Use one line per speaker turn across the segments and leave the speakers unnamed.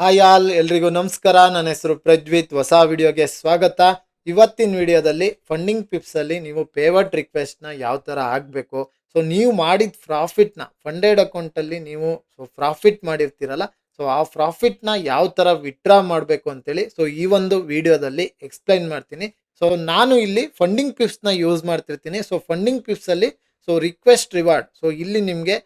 Hi all, ಎಲ್ರಿಗೂ ನಮಸ್ಕಾರ. ನನ್ನ ಹೆಸರು ಪ್ರಜ್ವಿತ್. ಹೊಸ ವಿಡಿಯೋಗೆ ಸ್ವಾಗತ. ಇವತ್ತಿನ ವಿಡಿಯೋದಲ್ಲಿ ಫಂಡಿಂಗ್ ಪಿಪ್ಸ್ ಅಲ್ಲಿ ನೀವು ಪೇವರ್ಟ್ ರಿಕ್ವೆಸ್ಟ್ ನ ಯಾವ ತರ ಹಾಕಬೇಕು, ಸೊ ನೀವು ಮಾಡಿದ ಪ್ರಾಫಿಟ್ ನ ಫಂಡೆಡ್ ಅಕೌಂಟ್ ಅಲ್ಲಿ ನೀವು ಪ್ರಾಫಿಟ್ ಮಾಡಿರ್ತೀರಲ್ಲ, ಸೊ ಆ ಪ್ರಾಫಿಟ್ ನ ಯಾವ ತರ ವಿತ್ಡ್ರಾ ಮಾಡಬೇಕು ಅಂತೇಳಿ ಸೊ ಈ ಒಂದು ವಿಡಿಯೋದಲ್ಲಿ ಎಕ್ಸ್ಪ್ಲೈನ್ ಮಾಡ್ತೀನಿ. ಸೊ ನಾನು ಇಲ್ಲಿ ಫಂಡಿಂಗ್ ಪಿಪ್ಸ್ ನ ಯೂಸ್ ಮಾಡ್ತಿರ್ತೀನಿ. ಸೊ ಫಂಡಿಂಗ್ ಪಿಪ್ಸ್ ಅಲ್ಲಿ ರಿಕ್ವೆಸ್ಟ್ ರಿವಾರ್ಡ್, ಸೊ ಇಲ್ಲಿ ನಿಮಗೆ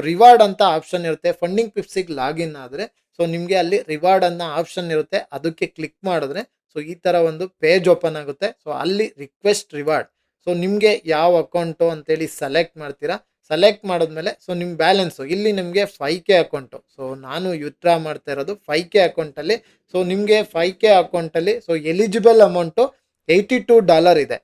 ರಿವಾರ್ಡ್ ಅಂತ ಆಪ್ಷನ್ ಇರುತ್ತೆ. ಫಂಡಿಂಗ್ ಪಿಪ್ಸಿಗೆ ಲಾಗಿನ್ ಆದ್ರೆ ಸೊ ನಿಮಗೆ ಅಲ್ಲಿ ರಿವಾರ್ಡ್ ಅನ್ನೋ ಆಪ್ಷನ್ ಇರುತ್ತೆ. ಅದಕ್ಕೆ ಕ್ಲಿಕ್ ಮಾಡಿದ್ರೆ ಸೊ ಈ ತರ ಒಂದು ಪೇಜ್ ಓಪನ್ ಆಗುತ್ತೆ. ಸೊ ಅಲ್ಲಿ ರಿಕ್ವೆಸ್ಟ್ ರಿವಾರ್ಡ್, ಸೊ ನಿಮಗೆ ಯಾವ ಅಕೌಂಟು ಅಂತೇಳಿ ಸೆಲೆಕ್ಟ್ ಮಾಡ್ತೀರಾ. ಸೆಲೆಕ್ಟ್ ಮಾಡಿದ್ಮೇಲೆ ಸೊ ನಿಮ್ಮ ಬ್ಯಾಲೆನ್ಸು ಇಲ್ಲಿ ನಿಮಗೆ 5K ಅಕೌಂಟು, ಸೊ ನಾನು ವಿತ್ಡ್ರಾ ಮಾಡ್ತಾ ಇರೋದು 5K ಅಕೌಂಟಲ್ಲಿ. ಸೊ ನಿಮಗೆ 5K ಅಕೌಂಟಲ್ಲಿ ಸೊ ಎಲಿಜಿಬಲ್ ಅಮೌಂಟು $82 ಇದೆ.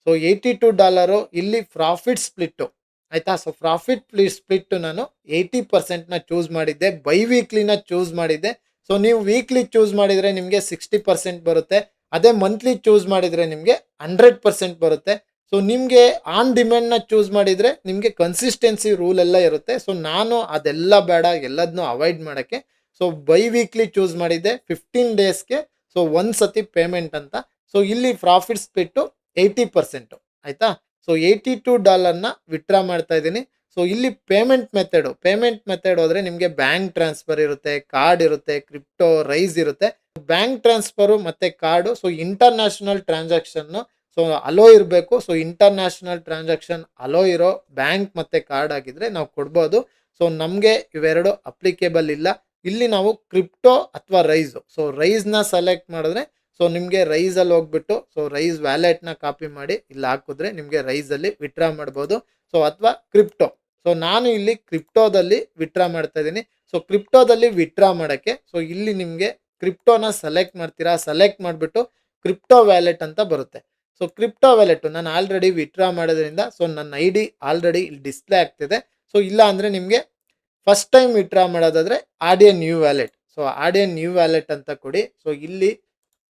ಸೊ $82 ಇಲ್ಲಿ ಪ್ರಾಫಿಟ್ ಸ್ಪ್ಲಿಟ್ಟು ಆಯ್ತಾ. ಸೊ ಪ್ರಾಫಿಟ್ ಸ್ಪ್ಲಿಟ್ ನಾನು 80% ಚೂಸ್ ಮಾಡಿದ್ದೆ. ಬೈ ವೀಕ್ಲಿನ ಚೂಸ್ ಮಾಡಿದ್ದೆ. ಸೊ ನೀವು ವೀಕ್ಲಿ ಚೂಸ್ ಮಾಡಿದ್ರೆ ನಿಮಗೆ 60% ಬರುತ್ತೆ. ಅದೇ ಮಂತ್ಲಿ ಚೂಸ್ ಮಾಡಿದ್ರೆ ನಿಮಗೆ 100% ಬರುತ್ತೆ. ಸೊ ನಿಮಗೆ ಆನ್ ಡಿಮ್ಯಾಂಡ್ನ ಚೂಸ್ ಮಾಡಿದ್ರೆ ನಿಮಗೆ ಕನ್ಸಿಸ್ಟೆನ್ಸಿ ರೂಲ್ ಎಲ್ಲ ಇರುತ್ತೆ. ಸೊ ನಾನು ಅದೆಲ್ಲ ಬೇಡ, ಎಲ್ಲದನ್ನೂ ಅವಾಯ್ಡ್ ಮಾಡೋಕ್ಕೆ ಸೊ ಬೈ ವೀಕ್ಲಿ ಚೂಸ್ ಮಾಡಿದ್ದೆ. 15 ಡೇಸ್ಗೆ ಸೊ ಒಂದ್ಸತಿ ಪೇಮೆಂಟ್ ಅಂತ. ಸೊ ಇಲ್ಲಿ ಪ್ರಾಫಿಟ್ ಸ್ಪ್ಲಿಟ್ಟು 80% ಆಯ್ತಾ. ಸೊ $82 ವಿತ್ಡ್ರಾ ಮಾಡ್ತಾ ಇದ್ದೀನಿ. ಸೊ ಇಲ್ಲಿ ಪೇಮೆಂಟ್ ಮೆಥಡ್ ಹೋದ್ರೆ ನಿಮಗೆ ಬ್ಯಾಂಕ್ ಟ್ರಾನ್ಸ್ಫರ್ ಇರುತ್ತೆ, ಕಾರ್ಡ್ ಇರುತ್ತೆ, ಕ್ರಿಪ್ಟೋ, ರೈಸ್ ಇರುತ್ತೆ. ಬ್ಯಾಂಕ್ ಟ್ರಾನ್ಸ್ಫರು ಮತ್ತೆ card so international transaction so hello ಇರಬೇಕು. ಸೊ ಇಂಟರ್ನ್ಯಾಷನಲ್ ಟ್ರಾನ್ಸಾಕ್ಷನ್ ಅಲೋ ಇರೋ ಬ್ಯಾಂಕ್ ಮತ್ತೆ ಕಾರ್ಡ್ ಆಗಿದ್ರೆ ನಾವು ಕೊಡ್ಬೋದು. ಸೊ ನಮಗೆ ಇವೆರಡು ಅಪ್ಲಿಕೇಬಲ್ ಇಲ್ಲ. ಇಲ್ಲಿ ನಾವು ಕ್ರಿಪ್ಟೋ ಅಥವಾ ರೈಸು, ಸೊ ರೈಸ್ನ ಸೆಲೆಕ್ಟ್ ಮಾಡಿದ್ರೆ ಸೊ ನಿಮಗೆ ರೈಸಲ್ಲಿ ಹೋಗ್ಬಿಟ್ಟು ಸೊ ರೈಸ್ ವ್ಯಾಲೆಟ್ನ ಕಾಪಿ ಮಾಡಿ ಇಲ್ಲಿ ಹಾಕಿದ್ರೆ ನಿಮಗೆ ರೈಸಲ್ಲಿ ವಿತ್ಡ್ರಾ ಮಾಡ್ಬೋದು. ಸೊ ಅಥವಾ ಕ್ರಿಪ್ಟೋ, ಸೊ ನಾನು ಇಲ್ಲಿ ಕ್ರಿಪ್ಟೋದಲ್ಲಿ ವಿತ್ಡ್ರಾ ಮಾಡ್ತಾ ಇದ್ದೀನಿ. ಸೊ ಕ್ರಿಪ್ಟೋದಲ್ಲಿ ವಿತ್ಡ್ರಾ ಮಾಡೋಕ್ಕೆ ಸೊ ಇಲ್ಲಿ ನಿಮಗೆ ಕ್ರಿಪ್ಟೋನ ಸೆಲೆಕ್ಟ್ ಮಾಡ್ತೀರಾ. ಸೆಲೆಕ್ಟ್ ಮಾಡಿಬಿಟ್ಟು ಕ್ರಿಪ್ಟೋ ವ್ಯಾಲೆಟ್ ಅಂತ ಬರುತ್ತೆ. ಸೊ ಕ್ರಿಪ್ಟೋ ವ್ಯಾಲೆಟು ನಾನು ಆಲ್ರೆಡಿ ವಿತ್ಡ್ರಾ ಮಾಡೋದ್ರಿಂದ ಸೊ ನನ್ನ ID ಆಲ್ರೆಡಿ ಇಲ್ಲಿ ಡಿಸ್ಪ್ಲೇ ಆಗ್ತಿದೆ. ಸೊ ಇಲ್ಲ ಅಂದರೆ ನಿಮಗೆ ಫಸ್ಟ್ ಟೈಮ್ ವಿತ್ಡ್ರಾ ಮಾಡೋದಾದರೆ add a new wallet, so add a new wallet ಅಂತ ಕೊಡಿ. ಸೊ ಇಲ್ಲಿ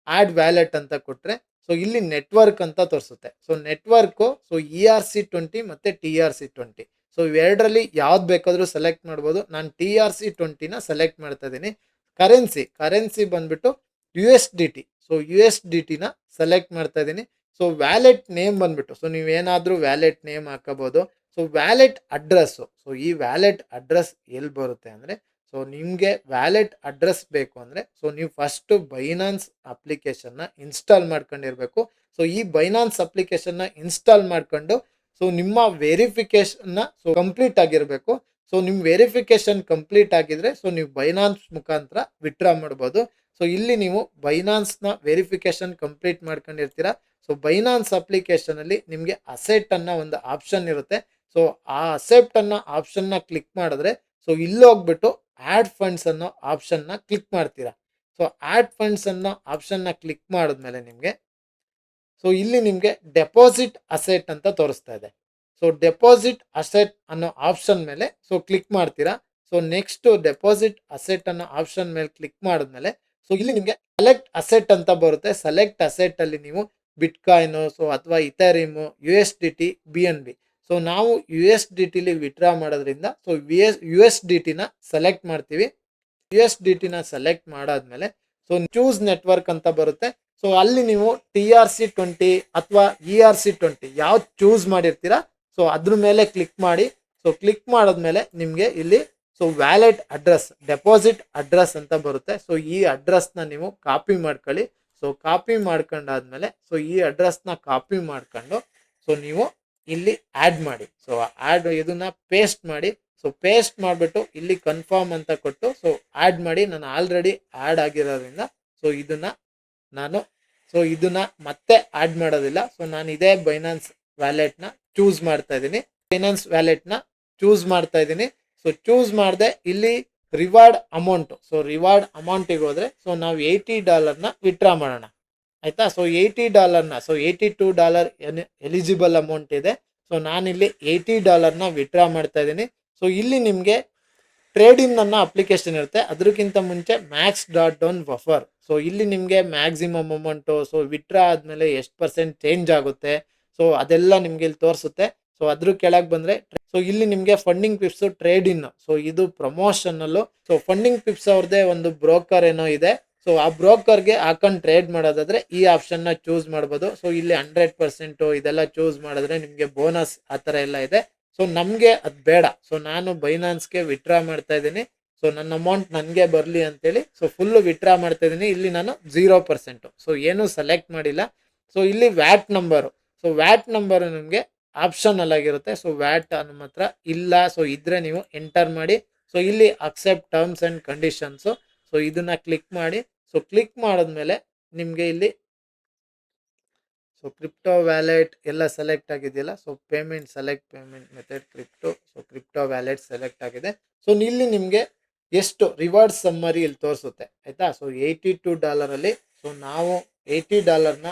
ಆಡ್ ವ್ಯಾಲೆಟ್ ಅಂತ ಕೊಟ್ಟರೆ ಸೊ ಇಲ್ಲಿ ನೆಟ್ವರ್ಕ್ ಅಂತ ತೋರಿಸುತ್ತೆ. ಸೊ ನೆಟ್ವರ್ಕು ಸೊ ERC20 ಮತ್ತು TRC20, ಸೊ ಇವೆರಡರಲ್ಲಿ ಯಾವ್ದು ಬೇಕಾದರೂ ಸೆಲೆಕ್ಟ್ ಮಾಡ್ಬೋದು. ನಾನು TRC20ನ ಸೆಲೆಕ್ಟ್ ಮಾಡ್ತಾ ಇದ್ದೀನಿ. ಕರೆನ್ಸಿ ಬಂದ್ಬಿಟ್ಟು USDT, ಸೊ USDTನ ಸೆಲೆಕ್ಟ್ ಮಾಡ್ತಾ ಇದ್ದೀನಿ. ಸೊ ವ್ಯಾಲೆಟ್ ನೇಮ್ ಬಂದ್ಬಿಟ್ಟು ಸೊ ನೀವೇನಾದರೂ ವ್ಯಾಲೆಟ್ ನೇಮ್ ಹಾಕೋಬೋದು. ಸೊ ವ್ಯಾಲೆಟ್ ಅಡ್ರೆಸ್ಸು, ಸೊ ಈ ವ್ಯಾಲೆಟ್ ಅಡ್ರೆಸ್ ಎಲ್ಲಿ ಬರುತ್ತೆ ಅಂದರೆ ಸೊ ನಿಮಗೆ ವ್ಯಾಲೆಟ್ ಅಡ್ರೆಸ್ ಬೇಕು ಅಂದರೆ ಸೊ ನೀವು ಫಸ್ಟು ಬೈನಾನ್ಸ್ ಅಪ್ಲಿಕೇಶನ್ನ ಇನ್ಸ್ಟಾಲ್ ಮಾಡ್ಕೊಂಡಿರಬೇಕು. ಸೊ ಈ ಬೈನಾನ್ಸ್ ಅಪ್ಲಿಕೇಶನ್ನ ಇನ್ಸ್ಟಾಲ್ ಮಾಡ್ಕೊಂಡು ಸೊ ನಿಮ್ಮ ವೆರಿಫಿಕೇಷನ್ನ ಸೊ ಕಂಪ್ಲೀಟ್ ಆಗಿರಬೇಕು. ಸೊ ನಿಮ್ಮ ವೆರಿಫಿಕೇಷನ್ ಕಂಪ್ಲೀಟ್ ಆಗಿದ್ರೆ ಸೊ ನೀವು ಬೈನಾನ್ಸ್ ಮುಖಾಂತರ ವಿತ್ಡ್ರಾ ಮಾಡ್ಬೋದು. ಸೊ ಇಲ್ಲಿ ನೀವು ಬೈನಾನ್ಸ್ನ ವೆರಿಫಿಕೇಷನ್ ಕಂಪ್ಲೀಟ್ ಮಾಡ್ಕೊಂಡಿರ್ತೀರಾ. ಸೊ ಬೈನಾನ್ಸ್ ಅಪ್ಲಿಕೇಶನಲ್ಲಿ ನಿಮಗೆ ಅಸೆಟ್ ಅನ್ನೋ ಒಂದು ಆಪ್ಷನ್ ಇರುತ್ತೆ. ಸೊ ಆ ಅಸೆಪ್ಟ್ ಅನ್ನೋ ಆಪ್ಷನ್ನ ಕ್ಲಿಕ್ ಮಾಡಿದ್ರೆ ಸೊ ಇಲ್ಲಿ ಹೋಗ್ಬಿಟ್ಟು ಆ್ಯಡ್ ಫಂಡ್ಸ್ ಅನ್ನೋ ಆಪ್ಷನ್ನ ಕ್ಲಿಕ್ ಮಾಡ್ತೀರಾ. ಸೊ ಆ್ಯಡ್ ಫಂಡ್ಸ್ ಅನ್ನೋ ಆಪ್ಷನ್ನ ಕ್ಲಿಕ್ ಮಾಡಿದ್ಮೇಲೆ ನಿಮಗೆ ಸೊ ಇಲ್ಲಿ ನಿಮಗೆ ಡೆಪಾಸಿಟ್ ಅಸೆಟ್ ಅಂತ ತೋರಿಸ್ತಾ ಇದೆ. ಸೊ ಡೆಪಾಸಿಟ್ ಅಸೆಟ್ ಅನ್ನೋ ಆಪ್ಷನ್ ಮೇಲೆ ಸೊ ಕ್ಲಿಕ್ ಮಾಡ್ತೀರಾ. ಸೊ ನೆಕ್ಸ್ಟ್ ಡೆಪಾಸಿಟ್ ಅಸೆಟ್ ಅನ್ನೋ ಆಪ್ಷನ್ ಮೇಲೆ ಕ್ಲಿಕ್ ಮಾಡಿದ್ಮೇಲೆ ಸೊ ಇಲ್ಲಿ ನಿಮಗೆ ಸೆಲೆಕ್ಟ್ ಅಸೆಟ್ ಅಂತ ಬರುತ್ತೆ. ಸೆಲೆಕ್ಟ್ ಅಸೆಟ್ ಅಲ್ಲಿ ನೀವು ಬಿಟ್ಕಾಯಿನು ಸೊ ಅಥವಾ ಇಥೇರಿಯಮ್, USDT, BNB, ಸೊ ನಾವು USDTಲಿ ವಿತ್ಡ್ರಾ ಮಾಡೋದ್ರಿಂದ ಸೊ USDTನ ಸೆಲೆಕ್ಟ್ ಮಾಡ್ತೀವಿ. USDTನ ಸೆಲೆಕ್ಟ್ ಮಾಡಾದ್ಮೇಲೆ ಸೊ ಚೂಸ್ ನೆಟ್ವರ್ಕ್ ಅಂತ ಬರುತ್ತೆ. ಸೊ ಅಲ್ಲಿ ನೀವು TRC20 ಅಥವಾ ERC20 ಯಾವ್ದು ಚೂಸ್ ಮಾಡಿರ್ತೀರಾ ಸೊ ಅದ್ರ ಮೇಲೆ ಕ್ಲಿಕ್ ಮಾಡಿ. ಸೊ ಕ್ಲಿಕ್ ಮಾಡಿದ್ಮೇಲೆ ನಿಮಗೆ ಇಲ್ಲಿ so wallet address, deposit address ಅಂತ ಬರುತ್ತೆ. ಸೊ ಈ ಅಡ್ರೆಸ್ನ ನೀವು ಕಾಪಿ ಮಾಡ್ಕೊಳ್ಳಿ. ಸೊ ಕಾಪಿ ಮಾಡ್ಕೊಂಡಾದ್ಮೇಲೆ ಸೊ ಈ ಅಡ್ರೆಸ್ನ ಕಾಪಿ ಮಾಡ್ಕೊಂಡು ಸೊ ನೀವು ಇಲ್ಲಿ ಆ್ಯಡ್ ಮಾಡಿ. ಸೊ ಇದನ್ನ ಪೇಸ್ಟ್ ಮಾಡಿ. ಸೊ ಪೇಸ್ಟ್ ಮಾಡಿಬಿಟ್ಟು ಇಲ್ಲಿ ಕನ್ಫರ್ಮ್ ಅಂತ ಕೊಟ್ಟು ಸೊ ಆ್ಯಡ್ ಮಾಡಿ. ನಾನು ಆಲ್ರೆಡಿ ಆ್ಯಡ್ ಆಗಿರೋದ್ರಿಂದ ಸೊ ಇದನ್ನ ಮತ್ತೆ ಆ್ಯಡ್ ಮಾಡೋದಿಲ್ಲ. ಸೊ ನಾನು ಇದೇ ಬೈನಾನ್ಸ್ ವ್ಯಾಲೆಟ್ನ ಚೂಸ್ ಮಾಡ್ತಾ ಇದ್ದೀನಿ. ಸೊ ಚೂಸ್ ಮಾಡಿದೆ. ಇಲ್ಲಿ ರಿವಾರ್ಡ್ ಅಮೌಂಟು, ಸೊ ರಿವಾರ್ಡ್ ಅಮೌಂಟಿಗೆ ಹೋದರೆ ಸೊ ನಾವು $80ನ ವಿತ್ಡ್ರಾ ಮಾಡೋಣ ಆಯಿತಾ. ಸೊ $80ನ ಸೊ $82 ಎಲಿಜಿಬಲ್ ಅಮೌಂಟ್ ಇದೆ. ಸೊ ನಾನಿಲ್ಲಿ $80ನ ವಿತ್ಡ್ರಾ ಮಾಡ್ತಾ ಇದ್ದೀನಿ. ಸೊ ಇಲ್ಲಿ ನಿಮಗೆ ಟ್ರೇಡಿಂಗ್ ನನ್ನ ಅಪ್ಲಿಕೇಶನ್ ಇರುತ್ತೆ. ಅದಕ್ಕಿಂತ ಮುಂಚೆ max.down ಬಫರ್, ಸೊ ಇಲ್ಲಿ ನಿಮಗೆ ಮ್ಯಾಕ್ಸಿಮಮ್ ಅಮೌಂಟು ಸೊ ವಿತ್ಡ್ರಾ ಆದಮೇಲೆ ಎಷ್ಟು % ಚೇಂಜ್ ಆಗುತ್ತೆ ಸೊ ಅದೆಲ್ಲ ನಿಮಗೆ ಇಲ್ಲಿ ತೋರಿಸುತ್ತೆ. ಸೊ ಅದ್ರ ಕೆಳಗೆ ಬಂದ್ರೆ ಸೊ ಇಲ್ಲಿ ನಿಮ್ಗೆ ಫಂಡಿಂಗ್ ಪಿಪ್ಸ್ ಟ್ರೇಡ್ ಇನ್, ಸೊ ಇದು ಪ್ರಮೋಷನ್ ಅಲ್ಲೂ. ಸೊ ಫಂಡಿಂಗ್ ಪಿಪ್ಸ್ ಅವ್ರದೇ ಒಂದು ಬ್ರೋಕರ್ ಏನೋ ಇದೆ. ಸೊ ಆ ಬ್ರೋಕರ್ಗೆ ಹಾಕೊಂಡು ಟ್ರೇಡ್ ಮಾಡೋದಾದ್ರೆ ಈ ಆಪ್ಷನ್ ನ ಚೂಸ್ ಮಾಡ್ಬೋದು. ಸೊ ಇಲ್ಲಿ 100% ಇದೆಲ್ಲ ಚೂಸ್ ಮಾಡಿದ್ರೆ ನಿಮ್ಗೆ ಬೋನಸ್ ಆ ತರ ಎಲ್ಲ ಇದೆ. ಸೊ ನಮ್ಗೆ ಅದ್ ಬೇಡ. ಸೊ ನಾನು ಬೈನಾನ್ಸ್ಗೆ ವಿತ್ಡ್ರಾ ಮಾಡ್ತಾ ಇದ್ದೀನಿ. ಸೊ ನನ್ನ ಅಮೌಂಟ್ ನನಗೆ ಬರಲಿ ಅಂತೇಳಿ ಸೊ ಫುಲ್ ವಿತ್ಡ್ರಾ ಮಾಡ್ತಾ ಇದ್ದೀನಿ. ಇಲ್ಲಿ ನಾನು 0%, ಸೊ ಏನು ಸೆಲೆಕ್ಟ್ ಮಾಡಿಲ್ಲ. ಸೊ ಇಲ್ಲಿ watt number, so watt number ನಿಮಗೆ ಆಪ್ಷನಲ್ ಆಗಿರುತ್ತೆ. ಸೊ ವ್ಯಾಟ್ ನಮ್ಮ ಹತ್ರ ಇಲ್ಲ. ಸೊ ಇದ್ರೆ ನೀವು ಎಂಟರ್ ಮಾಡಿ. ಸೊ ಇಲ್ಲಿ accept terms and conditions, so ಇದನ್ನ ಕ್ಲಿಕ್ ಮಾಡಿ. ಸೊ ಕ್ಲಿಕ್ ಮಾಡಿದ್ಮೇಲೆ ನಿಮಗೆ ಇಲ್ಲಿ ಸೊ ಕ್ರಿಪ್ಟೋ ವ್ಯಾಲೆಟ್ ಎಲ್ಲ ಸೆಲೆಕ್ಟ್ ಆಗಿದೆಯಲ್ಲ. So payment select payment method crypto. So crypto wallet select ಆಗಿದೆ. ಸೊ ಇಲ್ಲಿ ನಿಮಗೆ ಎಷ್ಟು ರಿವಾರ್ಡ್ ಸಮ್ಮರಿ ಇಲ್ಲಿ ತೋರಿಸುತ್ತೆ ಆಯ್ತಾ. ಸೊ $82 ಸೊ ನಾವು $80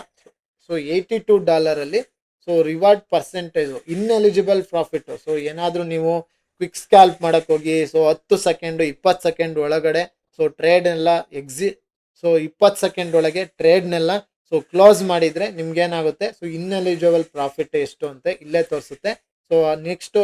so $82 so reward percentage ineligible profit. So ಏನಾದರೂ ನೀವು ಕ್ವಿಕ್ ಸ್ಕ್ಯಾಲ್ಪ್ ಮಾಡಕ್ ಹೋಗಿ ಸೊ 10 ಸೆಕೆಂಡ್ 20 ಸೆಕೆಂಡ್ ಒಳಗಡೆ ಸೊ ಟ್ರೇಡ್ ಎಲ್ಲ ಸೊ 20 ಸೆಕೆಂಡ್ ಒಳಗೆ ಟ್ರೇಡ್ನೆಲ್ಲ ಸೊ ಕ್ಲೋಸ್ ಮಾಡಿದ್ರೆ ನಿಮ್ಗೆ ಏನಾಗುತ್ತೆ, ಸೊ ಇನ್ಎಲಿಜಿಬಲ್ ಪ್ರಾಫಿಟ್ ಎಷ್ಟು ಅಂತ ಇಲ್ಲೇ ತೋರಿಸುತ್ತೆ. So next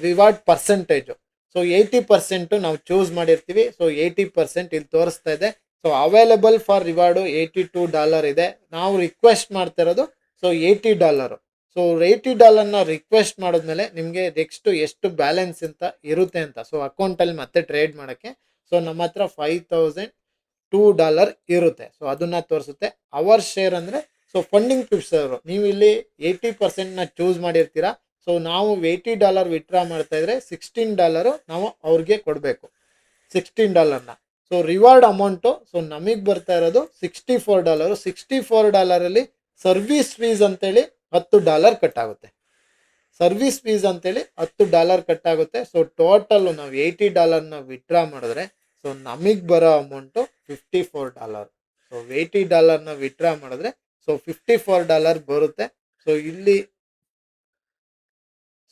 reward percentage so 80% ನಾವು ಚೂಸ್ ಮಾಡಿರ್ತೀವಿ. ಸೊ 80% ಇಲ್ಲಿ ತೋರಿಸ್ತಾ ಇದೆ. ಸೊ ಅವೈಲೇಬಲ್ ಫಾರ್ ರಿವಾರ್ಡು $82 ಇದೆ. ನಾವು ರಿಕ್ವೆಸ್ಟ್ ಮಾಡ್ತಾ ಇರೋದು ಸೊ $80. ಸೊ $80 ರಿಕ್ವೆಸ್ಟ್ ಮಾಡಿದ್ಮೇಲೆ ನಿಮಗೆ ನೆಕ್ಸ್ಟ್ ಎಷ್ಟು ಬ್ಯಾಲೆನ್ಸ್ ಅಂತ ಇರುತ್ತೆ ಅಂತ ಸೊ ಅಕೌಂಟಲ್ಲಿ ಮತ್ತೆ ಟ್ರೇಡ್ ಮಾಡೋಕ್ಕೆ ಸೊ ನಮ್ಮ ಹತ್ರ $5,002 ಇರುತ್ತೆ. ಸೊ ಅದನ್ನ ತೋರಿಸುತ್ತೆ. ಅವರ್ ಶೇರ್ ಅಂದರೆ ಸೊ ಫಂಡಿಂಗ್ ಪಿಪ್ಸ್ ಅವರು ನೀವು ಇಲ್ಲಿ 80% ಚೂಸ್ ಮಾಡಿರ್ತೀರಾ. ಸೊ ನಾವು $80 ವಿತ್ಡ್ರಾ ಮಾಡ್ತಾ ಇದ್ರೆ $16 ನಾವು ಅವ್ರಿಗೆ ಕೊಡಬೇಕು. $16 ಸೊ ರಿವಾರ್ಡ್ ಅಮೌಂಟು ಸೊ ನಮಗೆ ಬರ್ತಾ ಇರೋದು $64. $64 ಸರ್ವಿಸ್ ಫೀಸ್ ಅಂತೇಳಿ $10 ಕಟ್ ಆಗುತ್ತೆ. ಸರ್ವಿಸ್ ಫೀಸ್ ಅಂತೇಳಿ $10 ಕಟ್ ಆಗುತ್ತೆ. ಸೊ ಟೋಟಲ್ ನಾವು $80 ವಿತ್ಡ್ರಾ ಮಾಡಿದ್ರೆ ಸೊ ನಮಗೆ ಬರೋ ಅಮೌಂಟು $54. ಸೊ $80 ವಿತ್ಡ್ರಾ ಮಾಡಿದ್ರೆ ಸೊ $54 ಬರುತ್ತೆ. ಸೊ ಇಲ್ಲಿ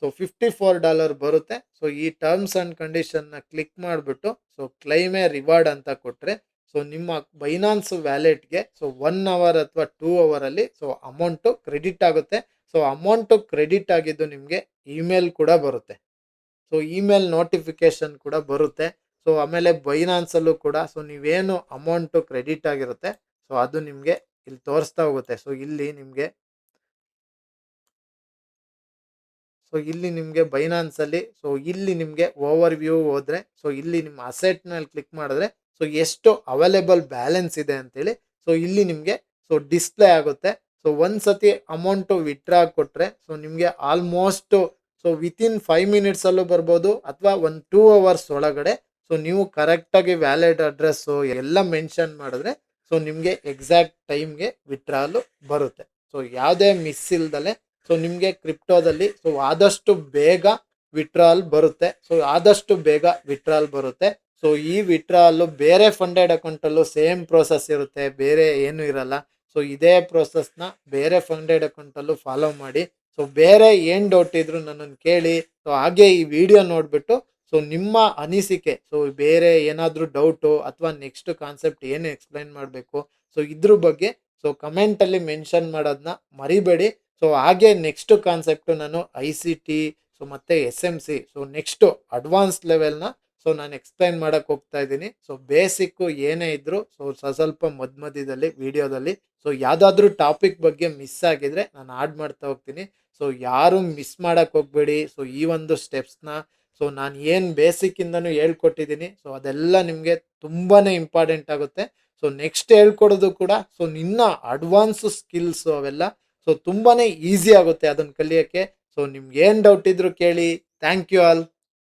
ಸೊ $54 ಬರುತ್ತೆ. ಸೊ ಈ ಟರ್ಮ್ಸ್ ಅಂಡ್ ಕಂಡೀಷನ್ನ ಕ್ಲಿಕ್ ಮಾಡಿಬಿಟ್ಟು ಸೊ ಕ್ಲೈಮೇ ರಿವಾರ್ಡ್ ಅಂತ ಕೊಟ್ಟರೆ ಸೊ ನಿಮ್ಮ ಬೈನಾನ್ಸ್ ವ್ಯಾಲೆಟ್ಗೆ ಸೊ 1 ಅವರ್ ಅಥವಾ 2 ಅವರಲ್ಲಿ ಸೊ ಅಮೌಂಟು ಕ್ರೆಡಿಟ್ ಆಗುತ್ತೆ. ಸೊ ಅಮೌಂಟು ಕ್ರೆಡಿಟ್ ಆಗಿದ್ದು ನಿಮಗೆ ಇಮೇಲ್ ಕೂಡ ಬರುತ್ತೆ. ಸೊ ಇಮೇಲ್ ನೋಟಿಫಿಕೇಶನ್ ಕೂಡ ಬರುತ್ತೆ. ಸೊ ಆಮೇಲೆ ಬೈನಾನ್ಸಲ್ಲೂ ಕೂಡ ಸೊ ನೀವೇನು ಅಮೌಂಟು ಕ್ರೆಡಿಟ್ ಆಗಿರುತ್ತೆ ಸೊ ಅದು ನಿಮಗೆ ಇಲ್ಲಿ ತೋರಿಸ್ತಾ ಹೋಗುತ್ತೆ. ಸೊ ಇಲ್ಲಿ ನಿಮಗೆ ಬೈನಾನ್ಸಲ್ಲಿ ಸೊ ಇಲ್ಲಿ ನಿಮಗೆ ಓವರ್ ವ್ಯೂ ಹೋದರೆ ಸೊ ಇಲ್ಲಿ ನಿಮ್ಮ ಅಸೆಟ್ನಲ್ಲಿ ಕ್ಲಿಕ್ ಮಾಡಿದ್ರೆ ಸೊ ಎಷ್ಟು ಅವೈಲೇಬಲ್ ಬ್ಯಾಲೆನ್ಸ್ ಇದೆ ಅಂತೇಳಿ ಸೊ ಇಲ್ಲಿ ನಿಮಗೆ ಸೊ ಡಿಸ್ಪ್ಲೇ ಆಗುತ್ತೆ. ಸೊ ಒಂದ್ಸತಿ ಅಮೌಂಟು ವಿತ್ಡ್ರಾ ಕೊಟ್ಟರೆ ಸೊ ನಿಮಗೆ ಆಲ್ಮೋಸ್ಟ್ ಸೊ ವಿತಿನ್ 5 ಮಿನಿಟ್ಸಲ್ಲೂ ಬರ್ಬೋದು ಅಥವಾ 1-2 ಅವರ್ಸ್ ಒಳಗಡೆ ಸೊ ನೀವು ಕರೆಕ್ಟಾಗಿ ವ್ಯಾಲೆಟ್ ಅಡ್ರೆಸ್ಸು ಎಲ್ಲ ಮೆನ್ಷನ್ ಮಾಡಿದ್ರೆ ಸೊ ನಿಮಗೆ ಎಕ್ಸಾಕ್ಟ್ ಟೈಮ್ಗೆ ವಿತ್ಡ್ರಾಲು ಬರುತ್ತೆ. ಸೊ ಯಾವುದೇ ಮಿಸ್ ಇಲ್ದಲೆ ಸೊ ನಿಮಗೆ ಕ್ರಿಪ್ಟೋದಲ್ಲಿ ಸೊ ಆದಷ್ಟು ಬೇಗ ವಿತ್ಡ್ರಾಲ್ ಬರುತ್ತೆ. ಸೊ ಆದಷ್ಟು ಬೇಗ ವಿತ್ಡ್ರಾಲ್ ಬರುತ್ತೆ. ಸೊ ಈ ವಿತ್ಡ್ರಾಲು ಬೇರೆ ಫಂಡೆಡ್ ಅಕೌಂಟಲ್ಲೂ ಸೇಮ್ ಪ್ರೋಸೆಸ್ ಇರುತ್ತೆ, ಬೇರೆ ಏನು ಇರಲ್ಲ. ಸೊ ಇದೇ ಪ್ರೋಸೆಸ್ನ ಬೇರೆ ಫಂಡೆಡ್ ಅಕೌಂಟಲ್ಲೂ ಫಾಲೋ ಮಾಡಿ. ಸೊ ಬೇರೆ ಏನು ಡೌಟ್ ಇದ್ರು ನನ್ನನ್ನು ಕೇಳಿ. ಸೊ ಹಾಗೆ ಈ ವಿಡಿಯೋ ನೋಡಿಬಿಟ್ಟು ಸೊ ನಿಮ್ಮ ಅನಿಸಿಕೆ ಸೊ ಬೇರೆ ಏನಾದರೂ ಡೌಟು ಅಥವಾ ನೆಕ್ಸ್ಟ್ ಕಾನ್ಸೆಪ್ಟ್ ಏನು ಎಕ್ಸ್ಪ್ಲೈನ್ ಮಾಡಬೇಕು ಸೊ ಇದ್ರ ಬಗ್ಗೆ ಸೊ ಕಮೆಂಟಲ್ಲಿ ಮೆನ್ಷನ್ ಮಾಡೋದನ್ನ ಮರಿಬೇಡಿ. ಸೊ ಹಾಗೆ ನೆಕ್ಸ್ಟ್ ಕಾನ್ಸೆಪ್ಟು ನಾನು ICT ಸೊ ಮತ್ತು SMC ಸೊ ನೆಕ್ಸ್ಟು ಅಡ್ವಾನ್ಸ್ ಲೆವೆಲ್ನ ಸೊ ನಾನು ಎಕ್ಸ್ಪ್ಲೈನ್ ಮಾಡೋಕ್ಕೆ ಹೋಗ್ತಾ ಇದ್ದೀನಿ. ಸೊ ಬೇಸಿಕ್ಕು ಏನೇ ಇದ್ದರೂ ಸೊ ಸ್ವಲ್ಪ ಮಧ್ಯದಲ್ಲಿ ವಿಡಿಯೋದಲ್ಲಿ ಸೊ ಯಾವುದಾದ್ರೂ ಟಾಪಿಕ್ ಬಗ್ಗೆ ಮಿಸ್ ಆಗಿದ್ರೆ ನಾನು ಆಡ್ ಮಾಡ್ತಾ ಹೋಗ್ತೀನಿ. ಸೊ ಯಾರು ಮಿಸ್ ಮಾಡೋಕ್ಕೆ ಹೋಗಬೇಡಿ. ಸೊ ಈ ಒಂದು ಸ್ಟೆಪ್ಸ್ನ ಸೊ ನಾನು ಏನು ಬೇಸಿಕ್ಕಿಂದನೂ ಹೇಳ್ಕೊಟ್ಟಿದ್ದೀನಿ ಸೊ ಅದೆಲ್ಲ ನಿಮಗೆ ತುಂಬಾ ಇಂಪಾರ್ಟೆಂಟ್ ಆಗುತ್ತೆ. ಸೊ ನೆಕ್ಸ್ಟ್ ಹೇಳ್ಕೊಡೋದು ಕೂಡ ಸೊ ನಿನ್ನ ಅಡ್ವಾನ್ಸು ಸ್ಕಿಲ್ಸು ಅವೆಲ್ಲ ಸೊ ತುಂಬಾ ಈಸಿ ಆಗುತ್ತೆ ಅದನ್ನು ಕಲಿಯೋಕ್ಕೆ. ಸೊ ನಿಮ್ಗೆ ಏನು ಡೌಟ್ ಇದ್ರೂ ಕೇಳಿ. Thank you all.